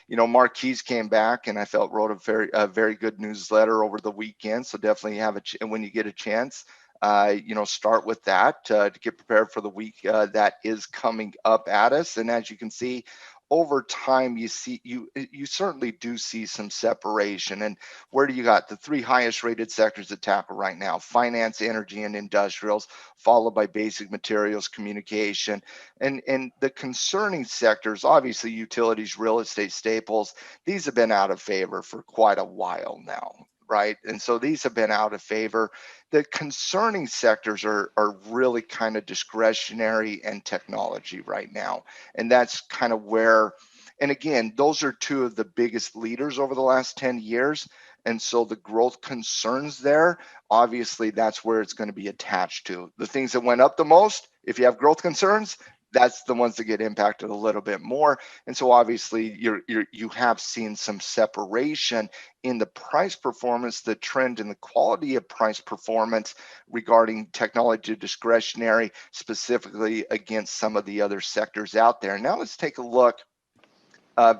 Marquise came back, and I felt wrote a very good newsletter over the weekend. So definitely have when you get a chance, start with that to get prepared for the week that is coming up at us. And as you can see, over time, you certainly do see some separation. And where do you got the three highest rated sectors to tackle right now? Finance, energy, and industrials, followed by basic materials, communication, and the concerning sectors, obviously utilities, real estate, staples. These have been out of favor for quite a while now, right? And so these have been out of favor. The concerning sectors are really kind of discretionary and technology right now. And that's kind of where, and again, those are two of the biggest leaders over the last 10 years. And so the growth concerns there, obviously that's where it's going to be attached to. The things that went up the most, if you have growth concerns, that's the ones that get impacted a little bit more. And so obviously you have seen some separation in the price performance, the trend in the quality of price performance regarding technology discretionary, specifically against some of the other sectors out there. Now let's take a look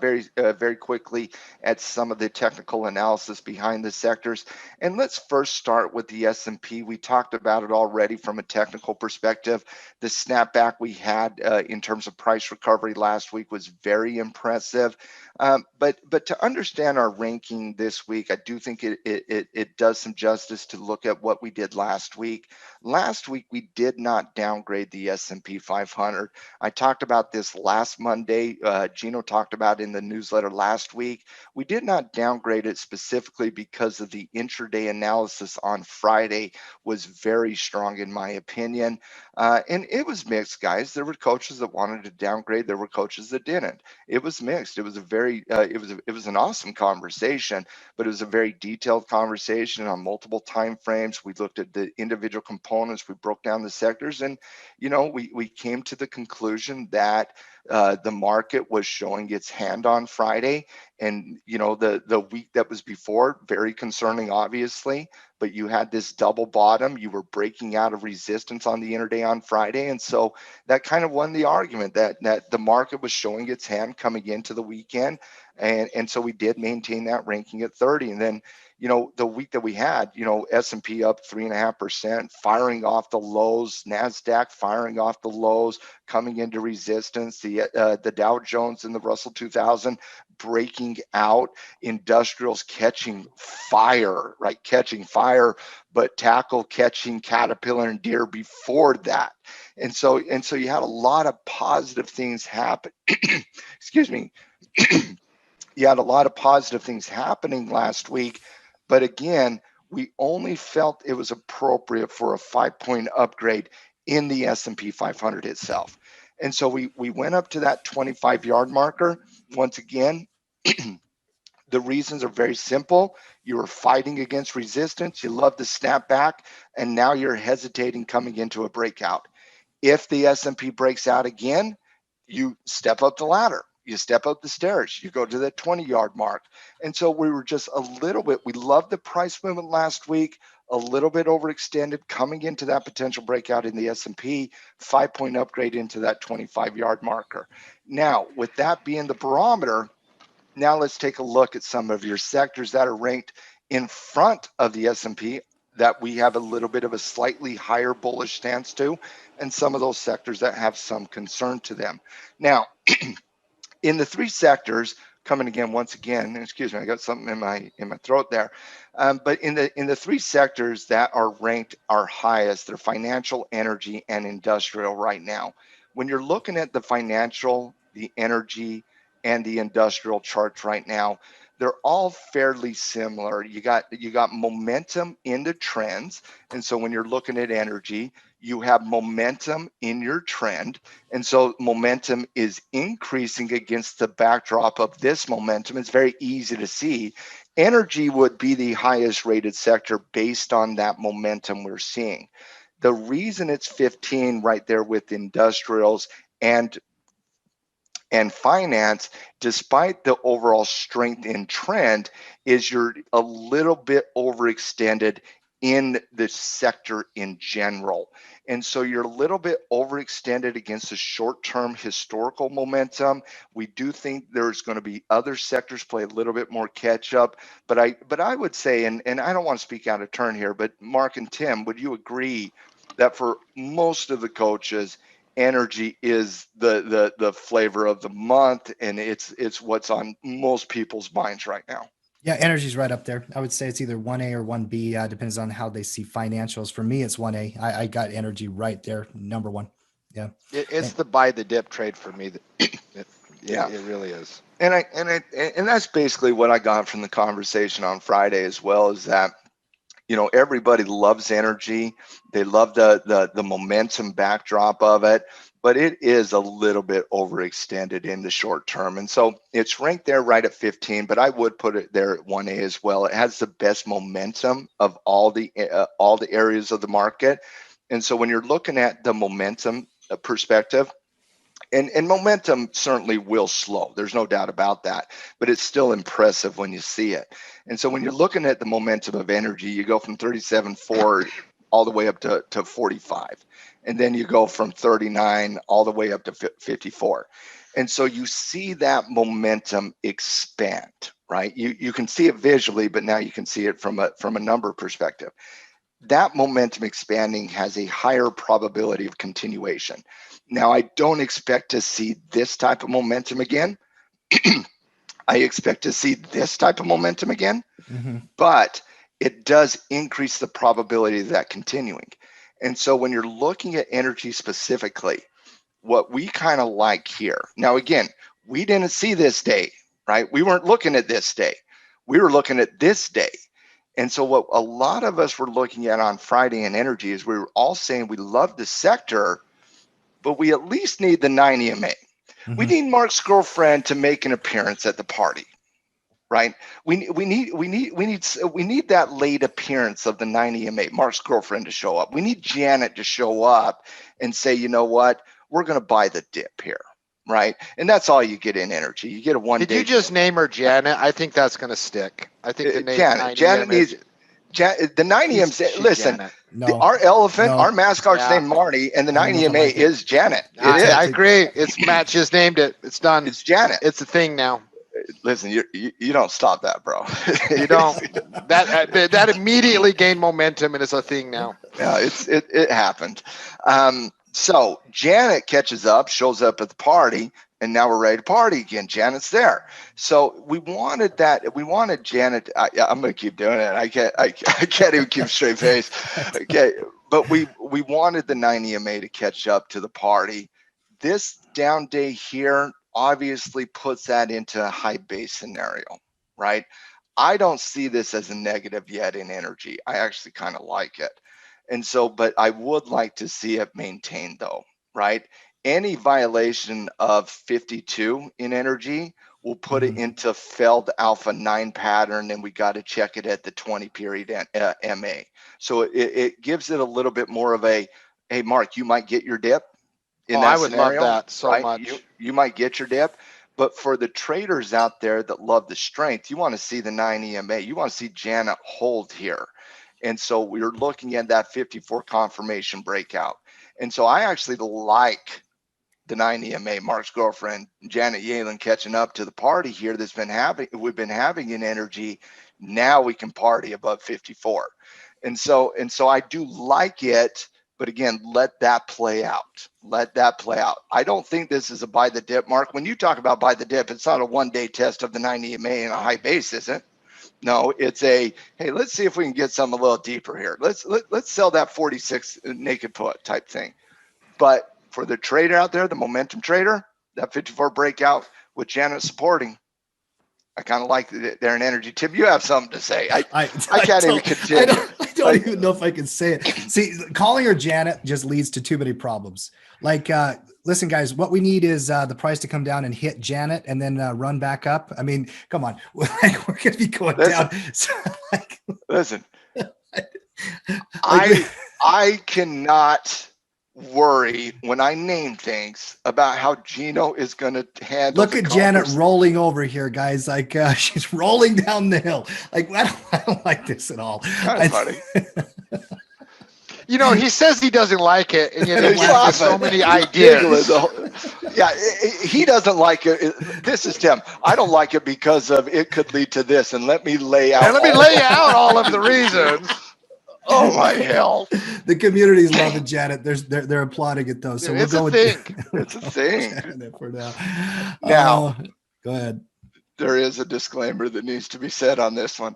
very quickly at some of the technical analysis behind the sectors. And let's first start with the S&P. We talked about it already from a technical perspective. The snapback we had in terms of price recovery last week was very impressive. But to understand our ranking this week, I do think it does some justice to look at what we did last week. Last week, we did not downgrade the S&P 500. I talked about this last Monday. Gino talked about in the newsletter last week. We did not downgrade it specifically because of the intraday analysis on Friday was very strong in my opinion. And it was mixed, guys. There were coaches that wanted to downgrade. There were coaches that didn't. It was mixed. It was a very, it was an awesome conversation, but it was a very detailed conversation on multiple time frames. We looked at the individual components. We broke down the sectors, and we came to the conclusion that the market was showing its hand on Friday, and the week that was before, very concerning, obviously. But you had this double bottom. You were breaking out of resistance on the intraday on Friday, and so that kind of won the argument that the market was showing its hand coming into the weekend, and so we did maintain that ranking at 30. And then the week that we had, S&P up 3.5%, firing off the lows, NASDAQ firing off the lows, coming into resistance, the Dow Jones and the Russell 2000 breaking out, industrials catching fire, right? Catching fire, but tackle catching Caterpillar and Deere before that. And so you had a lot of positive things happen. Excuse me. You had a lot of positive things happening last week, but again, we only felt it was appropriate for a 5-point upgrade in the S&P 500 itself. And so we went up to that 25-yard marker. Once again, the reasons are very simple. You were fighting against resistance. You love the snapback, and now you're hesitating coming into a breakout. If the S&P breaks out again, you step up the ladder. You step up the stairs, you go to the 20-yard mark. And so we were just a little bit, we loved the price movement last week, a little bit overextended coming into that potential breakout in the S&P, 5-point upgrade into that 25-yard marker. Now, with that being the barometer, now let's take a look at some of your sectors that are ranked in front of the S&P that we have a little bit of a slightly higher bullish stance to, and some of those sectors that have some concern to them. Now, in the three sectors, coming again, once again, excuse me, I got something in my throat there. But in the three sectors that are ranked our highest, they're financial, energy, and industrial right now. When you're looking at the financial, the energy, and the industrial charts right now, they're all fairly similar. You got momentum into trends. And so when you're looking at energy, you have momentum in your trend. And so momentum is increasing against the backdrop of this momentum. It's very easy to see. Energy would be the highest rated sector based on that momentum we're seeing. The reason it's 15 right there with industrials and finance, despite the overall strength in trend, is you're a little bit overextended in the sector in general. And so you're a little bit overextended against the short-term historical momentum. We do think there's going to be other sectors play a little bit more catch up, but I would say, and I don't want to speak out of turn here, but Mark and Tim, would you agree that for most of the coaches, energy is the flavor of the month, and it's what's on most people's minds right now? Yeah, energy's right up there. I would say it's either 1A or 1B. Depends on how they see financials. For me, it's 1A. I got energy right there, number one. Yeah. It's the buy the dip trade for me. Yeah. It really is. And that's basically what I got from the conversation on Friday as well, is that, you know, everybody loves energy. They love the momentum backdrop of it, but it is a little bit overextended in the short term. And so it's ranked there right at 15, but I would put it there at 1A as well. It has the best momentum of all the areas of the market. And so when you're looking at the momentum perspective, and momentum certainly will slow. There's no doubt about that, but it's still impressive when you see it. And so when you're looking at the momentum of energy, you go from 37.4 all the way up to 45. And then you go from 39 all the way up to 54. And so you see that momentum expand, right? You can see it visually, but now you can see it from a number perspective. That momentum expanding has a higher probability of continuation. Now, I don't expect to see this type of momentum again. I expect to see this type of momentum again, but it does increase the probability of that continuing. And so when you're looking at energy specifically, what we kind of like here, now again, we didn't see this day, right? We weren't looking at this day. We were looking at this day. And so what a lot of us were looking at on Friday in energy is we were all saying we love the sector, but we at least need the 9 EMA. We need Mark's girlfriend to make an appearance at the party, right? We need that late appearance of the 9 EMA, Mark's girlfriend, to show up. We need Janet to show up and say, you know what, we're going to buy the dip here, right? And that's all you get in energy. You get a one-day. Did you just name her Janet? I think that's going to stick. I think the name Janet needs. The 9 EMA. Listen, No. Our elephant, No. our mascot's Yeah. named Marty, and the I don't 9 know if I EMA like it. is Janet. It is. I agree. It's Matt just named it. It's done. It's Janet. It's a thing now. Listen, you don't stop that, bro. You don't. That immediately gained momentum and it's a thing now. Yeah, it happened. So Janet catches up, shows up at the party, and now we're ready to party again. Janet's there. So we wanted that. We wanted Janet. I'm going to keep doing it. I can't even keep a straight face. Okay, but we wanted the 9 EMA to catch up to the party. This down day here obviously puts that into a high base scenario, right? I don't see this as a negative yet in energy. I actually kind of like it. And so, but I would like to see it maintained though, right? Any violation of 52 in energy will put it into failed alpha 9 pattern, and we got to check it at the 20 period MA. So it gives it a little bit more of a, hey, Mark, you might get your dip. I would love that so much. You might get your dip, but for the traders out there that love the strength, you want to see the 9 EMA. You want to see Janet hold here. And so we're looking at that 54 confirmation breakout. And so I actually like the 9 EMA, Mark's girlfriend, Janet Yellen, catching up to the party here we've been having in energy. Now we can party above 54. And so I do like it. But again, let that play out. Let that play out. I don't think this is a buy the dip, Mark. When you talk about buy the dip, it's not a one-day test of the 9 EMA in a high base, is it? No, it's a, hey, let's see if we can get some a little deeper here. Let's sell that 46 naked put type thing. But for the trader out there, the momentum trader, that 54 breakout with Janet supporting, I kind of like it there in energy. Tim, you have something to say. I can't even continue. I don't even know if I can say it. See, calling her Janet just leads to too many problems. Like, listen, guys, what we need is the price to come down and hit Janet and then run back up. I mean, come on. We're going to be going down. So, listen, I cannot worry when I name things about how Gino is going to handle. Look at Janet rolling over here, guys. Like she's rolling down the hill. Like I don't like this at all. Kind of funny. You know, he says he doesn't like it, and yet he He's gives us so laughing. many Giggling ideas. the whole- yeah, he doesn't like it. This is Tim. I don't like it because of it could lead to this, and let me lay out. And let me all lay the out all of the reasons. reasons. Oh my hell! The community's loving Janet. They're applauding it though. So we'll It's go a with thing. It's a we'll go with thing. Janet for now. Now, Go ahead. there is a disclaimer that needs to be said on this one,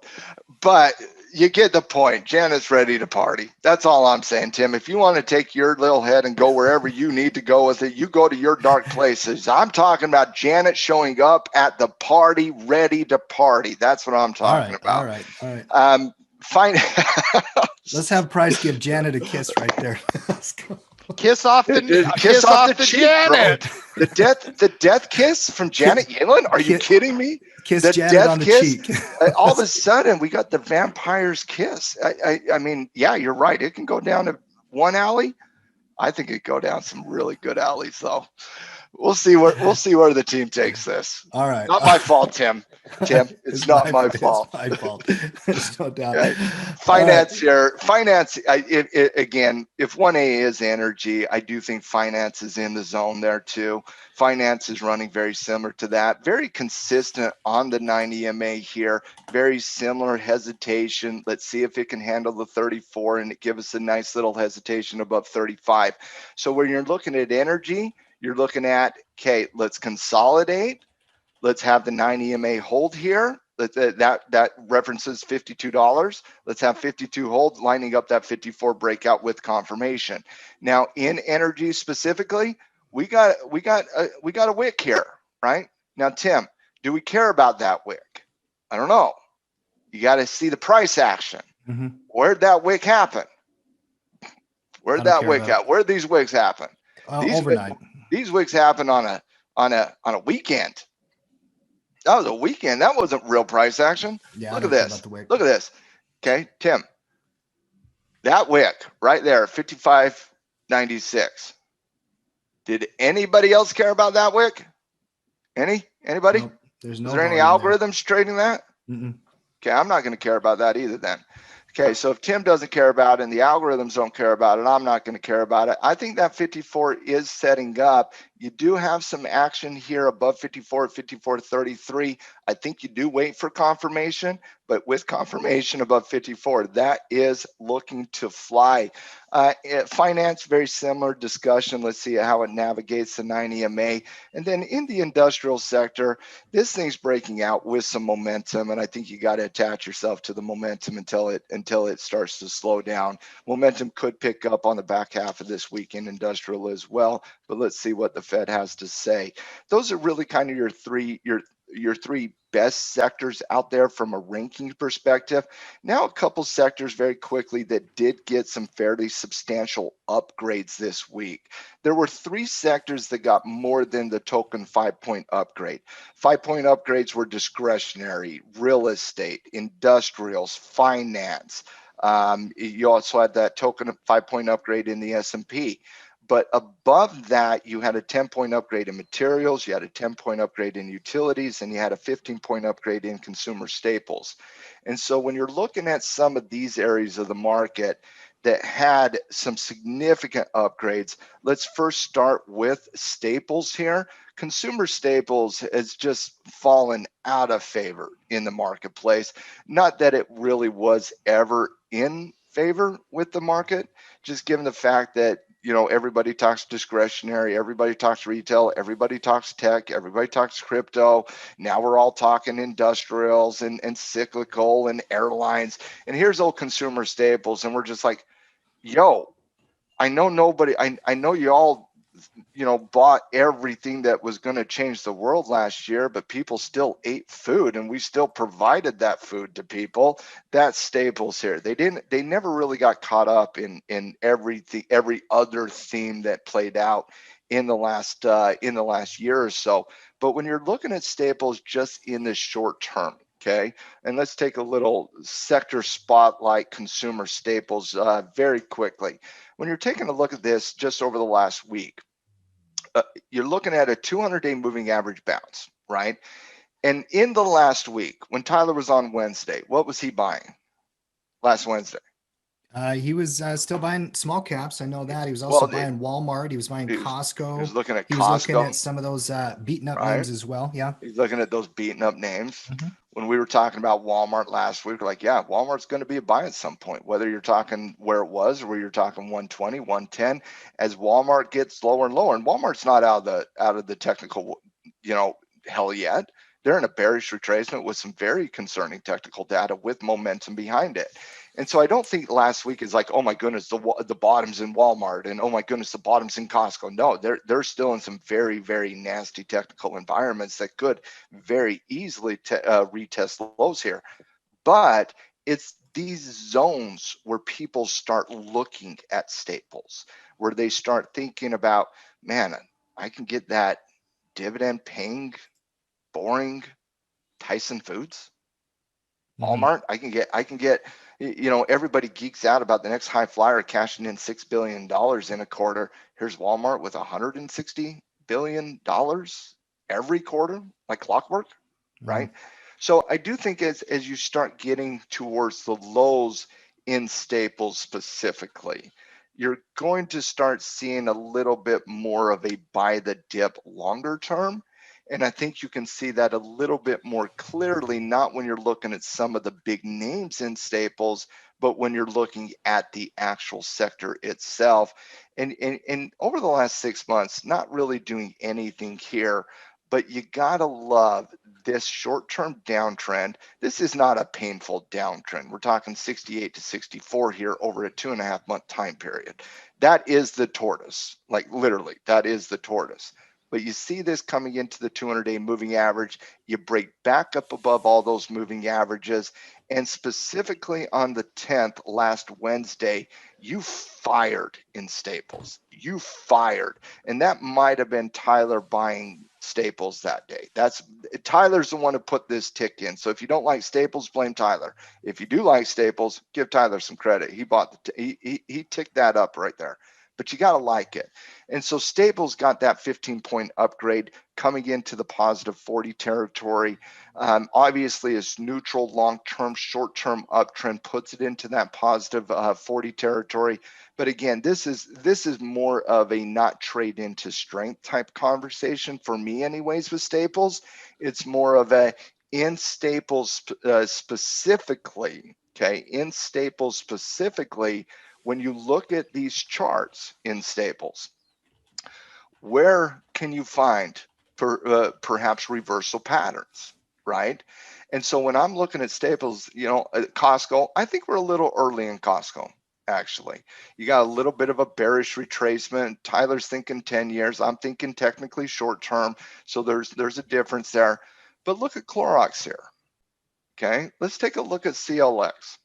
but you get the point. Janet's ready to party. That's all I'm saying, Tim. If you want to take your little head and go wherever you need to go with it, you go to your dark places. I'm talking about Janet showing up at the party, ready to party. That's what I'm talking about. All right. Fine. Let's have Price give Janet a kiss right there. Let's go. Kiss off the Kiss off the cheek, Janet. bro. The death kiss from Janet Yellen. Are you kidding me? Kiss The Janet death on the kiss? cheek. All of a sudden, we got the vampire's kiss. I mean, yeah, you're right. It can go down to one alley. I think it go down some really good alleys, though. We'll see where the team takes this. All right. Not my fault, Tim. Tim, it's not my fault. It's my fault. There's no doubt. Okay. All right. Finance. Again, if 1A is energy, I do think finance is in the zone there too. Finance is running very similar to that. Very consistent on the 9 EMA here. Very similar hesitation. Let's see if it can handle the 34 and it give us a nice little hesitation above 35. So when you're looking at energy, you're looking at, okay, let's consolidate. Let's have the 9 EMA hold here. That references $52. Let's have 52 hold, lining up that 54 breakout with confirmation. Now in energy specifically, we got a wick here, right? Now, Tim, do we care about that wick? I don't know. You got to see the price action. Mm-hmm. Where'd that wick happen? Where'd that wick happen? Where'd these wicks happen? Overnight. These wicks happen on a weekend. That was a weekend. That wasn't real price action. Yeah, Look at this. Look at this. Okay, Tim. That wick right there, 55.96. Did anybody else care about that wick? Anybody? Nope. There's no. Is there any algorithms trading that? Mm-mm. Okay, I'm not going to care about that either then. Okay, so if Tim doesn't care about it and the algorithms don't care about it, I'm not going to care about it. I think that 54 is setting up. You do have some action here above 54 at 54.33. I think you do wait for confirmation, but with confirmation above 54, that is looking to fly. Finance, very similar discussion. Let's see how it navigates the 9 EMA. And then in the industrial sector, this thing's breaking out with some momentum, and I think you got to attach yourself to the momentum until it starts to slow down. Momentum could pick up on the back half of this week in industrial as well, but let's see what the Fed has to say. Those are really kind of your three best sectors out there from a ranking perspective. Now a couple sectors very quickly that did get some fairly substantial upgrades this week. There were 3 sectors that got more than the token 5-point upgrade. 5-point upgrades were discretionary, real estate, industrials, finance. You also had that token 5-point upgrade in the S&P. But above that, you had a 10-point upgrade in materials, you had a 10-point upgrade in utilities, and you had a 15-point upgrade in consumer staples. And so when you're looking at some of these areas of the market that had some significant upgrades, let's first start with staples here. Consumer staples has just fallen out of favor in the marketplace. Not that it really was ever in favor with the market, just given the fact that everybody talks discretionary, everybody talks retail, everybody talks tech, everybody talks crypto. Now we're all talking industrials and cyclical and airlines. And here's old consumer staples. And we're just like, yo, I know nobody, I know you all, bought everything that was going to change the world last year, but people still ate food and we still provided that food to people. That's staples here. They never really got caught up in everything, every other theme that played out in the last year or so. But when you're looking at staples just in the short term, okay, and let's take a little sector spotlight consumer staples very quickly. When you're taking a look at this just over the last week, you're looking at a 200-day moving average bounce, right? And in the last week, when Tyler was on Wednesday, what was he buying last Wednesday? He was still buying small caps. I know that. He was also Well, buying Walmart. He was buying he was Costco. looking at He was looking at Costco, some of those beaten up right? names as well. Yeah. He's looking at those beaten up names. Mhm. When we were talking about Walmart last week, we're like, yeah, Walmart's going to be a buy at some point, whether you're talking where it was or where you're talking 120, 110, as Walmart gets lower and lower. And Walmart's not out of the technical, you know, hell yet. They're in a bearish retracement with some very concerning technical data with momentum behind it. And so I don't think last week is like, oh my goodness, the bottom's in Walmart, and oh my goodness, the bottom's in Costco. No, they're still in some very, very nasty technical environments that could very easily retest lows here. But it's these zones where people start looking at staples, where they start thinking about, man, I can get that dividend paying, boring Tyson Foods, Mhm. Walmart. I can get, you know, everybody geeks out about the next high flyer cashing in $6 billion in a quarter. Here's Walmart with $160 billion every quarter, like clockwork, Mhm. right? So I do think as you start getting towards the lows in staples specifically, you're going to start seeing a little bit more of a buy the dip longer term. And I think you can see that a little bit more clearly, not when you're looking at some of the big names in staples, but when you're looking at the actual sector itself. And over the last 6 months, not really doing anything here, but you gotta love this short-term downtrend. This is not a painful downtrend. We're talking 68 to 64 here over a 2.5 month time period. That is the tortoise, like literally, that is the tortoise. But you see this coming into the 200-day moving average. You break back up above all those moving averages. And specifically on the 10th, last Wednesday, you fired in staples. You fired. And that might have been Tyler buying staples that day. That's Tyler's the one who put this tick in. So if you don't like staples, blame Tyler. If you do like staples, give Tyler some credit. He bought he ticked that up right there. But you got to like it. And so Staples got that 15-point upgrade coming into the positive 40 territory. Obviously, it's neutral long-term, short-term uptrend puts it into that positive 40 territory. But again, this is more of a not trade into strength type conversation for me, anyways. With Staples, it's more of a in Staples specifically. Okay, in Staples specifically, when you look at these charts in Staples, where can you find perhaps reversal patterns, right? And so when I'm looking at staples, you know, at Costco, I think we're a little early in Costco. Actually, you got a little bit of a bearish retracement. Tyler's thinking 10 years. I'm thinking technically short term. So there's a difference there. But look at Clorox here. Okay, let's take a look at CLX.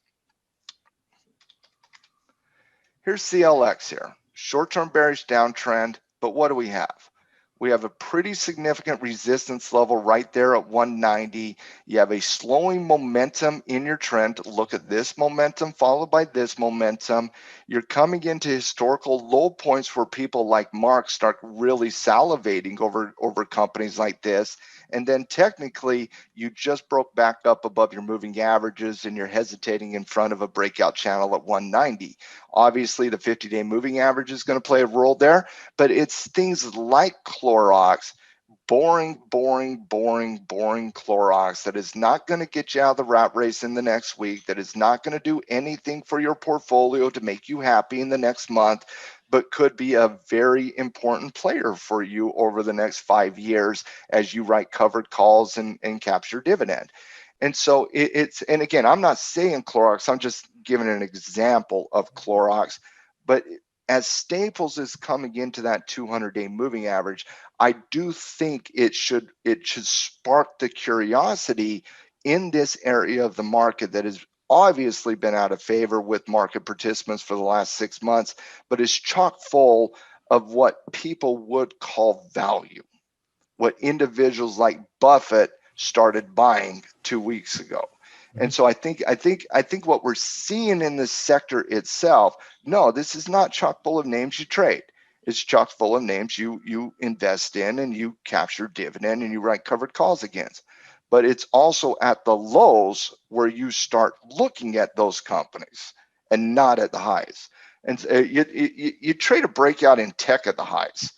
Here's CLX here. Short-term bearish downtrend, but what do we have? We have a pretty significant resistance level right there at 190. You have a slowing momentum in your trend. Look at this momentum followed by this momentum. You're coming into historical low points where people like Mark start really salivating over companies like this. And then technically, you just broke back up above your moving averages and you're hesitating in front of a breakout channel at 190. Obviously, the 50-day moving average is going to play a role there, but it's things like Clorox, boring, boring, boring, boring Clorox that is not going to get you out of the rat race in the next week, that is not going to do anything for your portfolio to make you happy in the next month, but could be a very important player for you over the next 5 years as you write covered calls and capture dividend. And so it's, and again, I'm not saying Clorox, I'm just giving an example of Clorox, but as Staples is coming into that 200-day moving average, I do think it should spark the curiosity in this area of the market that has obviously been out of favor with market participants for the last 6 months, but is chock full of what people would call value, what individuals like Buffett started buying 2 weeks ago. And Mhm. so I think what we're seeing in this sector itself, no, this is not chock full of names you trade. It's chock full of names you invest in and you capture dividend and you write covered calls against. But it's also at the lows where you start looking at those companies and not at the highs. And you trade a breakout in tech at the highs.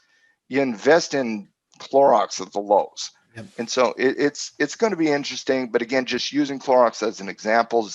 You invest in Clorox at the lows. Yep. And so it's going to be interesting. But again, just using Clorox as an example,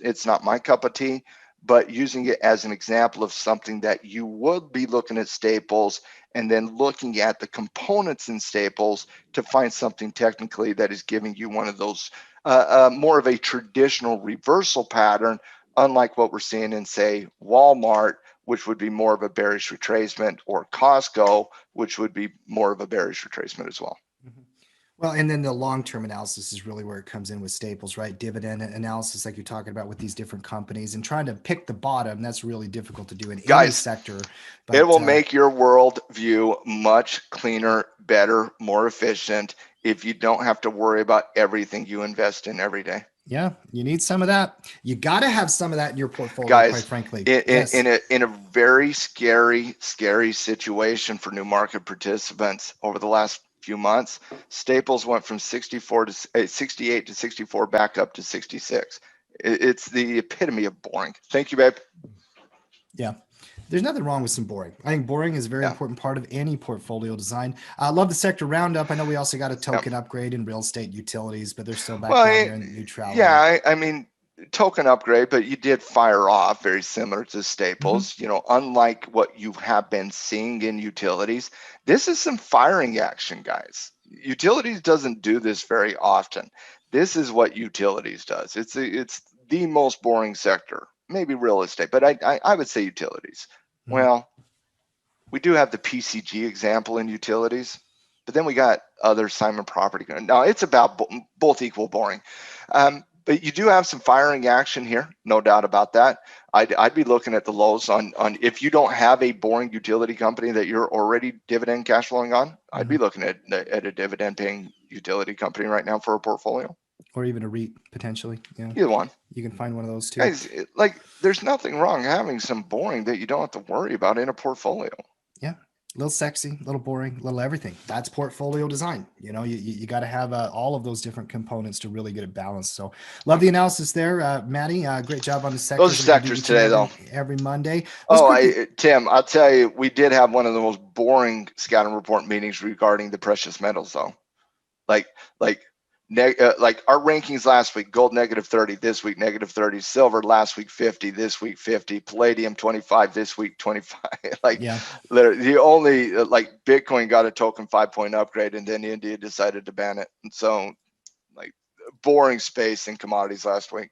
it's not my cup of tea, but using it as an example of something that you would be looking at staples and then looking at the components in staples to find something technically that is giving you one of those more of a traditional reversal pattern, unlike what we're seeing in, say, Walmart, which would be more of a bearish retracement, or Costco, which would be more of a bearish retracement as well. Mhm. Well, and then the long-term analysis is really where it comes in with staples, right? Dividend analysis, like you're talking about with these different companies, and trying to pick the bottom. That's really difficult to do in any Guys, sector. it will But make your world view much cleaner, better, more efficient if you don't have to worry about everything you invest in every day. yeah, you need some of that. You got to have some of that in your portfolio, quite Guys, frankly. in Yes. a very scary situation for new market participants over the last few months, staples went from 64 to 68 to 64 back up to 66. It's the epitome of boring. Thank you, babe. Yeah. There's nothing wrong with some boring. I think boring is a very Yeah. important part of any portfolio design. I love the sector roundup. I know we also got a token upgrade in real estate utilities, but they're still back down there in neutrality. Yeah, I mean, token upgrade, but you did fire off very similar to staples. Mm-hmm. You know, unlike what you have been seeing in utilities, this is some firing action, guys. Utilities doesn't do this very often. This is what utilities does. It's the most boring sector, maybe real estate, but I would say utilities. Mm-hmm. Well, we do have the PCG example in utilities, but then we got other Simon Property. Now it's about both equal boring. But you do have some firing action here, no doubt about that. I'd be looking at the lows on if you don't have a boring utility company that you're already dividend cash flowing on, I'd be looking at a dividend paying utility company right now for a portfolio. Or even a REIT potentially. Yeah. Either one. You can find one of those too. Guys, there's nothing wrong having some boring that you don't have to worry about in a portfolio. Yeah. A little sexy, a little boring, a little everything. That's portfolio design. You know, you got to have all of those different components to really get it balanced. So love the analysis there, Maddie. Great job on the sectors. Those are sectors today, though. Every Monday. Tim, I'll tell you, we did have one of the most boring scouting report meetings regarding the precious metals, though. Like our rankings last week: gold -30, this week -30, silver last week 50, this week 50, palladium 25, this week 25. The only Bitcoin got a token 5-point upgrade, and then India decided to ban it. And so boring space in commodities last week.